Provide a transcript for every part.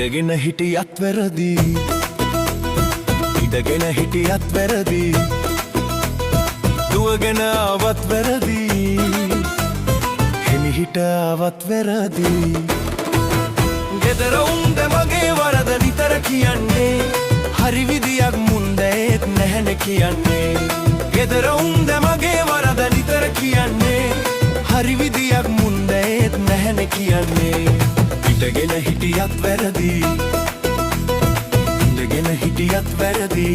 ඉඩගෙන හිටියත් වැරදි ඉඩගෙන හිටියත් වැරදි දුවගෙන ආවත් වැරදි හිමිහිට ආවත් වැරදි ගෙදර උන්ද මගේ වරද නිතර කියන්නේ හරි විදියක් මුන්ද ඒත් නැහැනේ කියන්නේ ගෙදර උන්ද මගේ වරද නිතර කියන්නේ හරි විදියක් මුන්ද ඒත් නැහැනේ කියන්නේ ඉඳගෙන හිටියත් වැරදි ඉඳගෙන හිටියත් වැරදි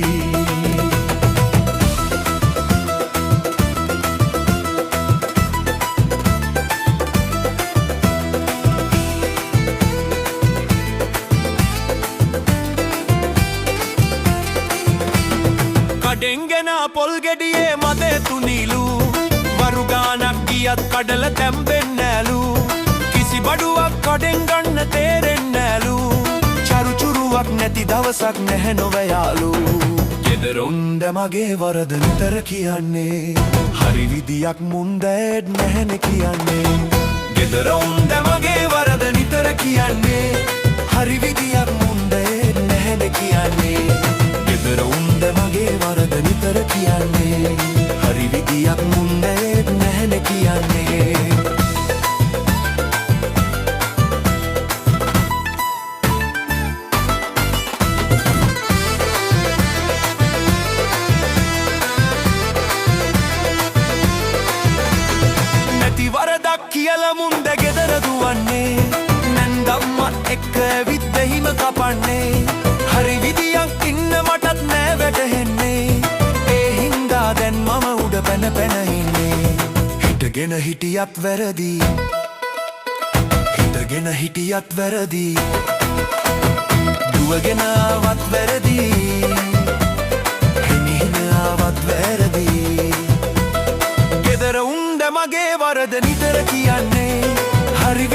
කඩෙන්ගෙන පොල් ගෙඩියේ මදේ තුනිලු වරු ගානක් ගියත් කඩල තැම්බෙන්නේ නෑලු කිසි බඩුවක් කඩෙන් ගන්න තේරෙන්නේ නෑලු චරුචුරුවක් නැති දවසක් නැහැ නොවයාලු ගෙදර උන්ද මගේ වරද නිතර කියන්නේ හරි විදියක් මුන්ද ඒත් නැහැනේ කියන්නේ ගෙදර උන්ද මගේ වරද නිතර කියන්නේ හරි විදියක් මුන්ද ඒත් නැහැනේ කියන්නේ ගෙදර උන්ද මගේ වරද නිතර කියන්නේ හරි විදියක් මුන්ද ඒත් නැහැනේ කියන්නේ නැති වරදක් කියලා මුන්ද ගෙදර දුවන්නේ නැන්දම්මත් එක්ක ඇවිත් දෙහිම කපන්නේ හරි විදියක් ඉන්න මටත් නෑ වැටහෙන්නේ ඒ හින්දා දැන් මම උඩ පැන පැන ඉන්නේ හිටගෙන හිටියත් වැරදි හිටගෙන හිටියත් වැරදි දුවගෙන ආවත් වැරදි හිමිහිම ආවත් වැරදි ගෙදර උන්ද මගේ වරද නිතර කියන්නේ හරි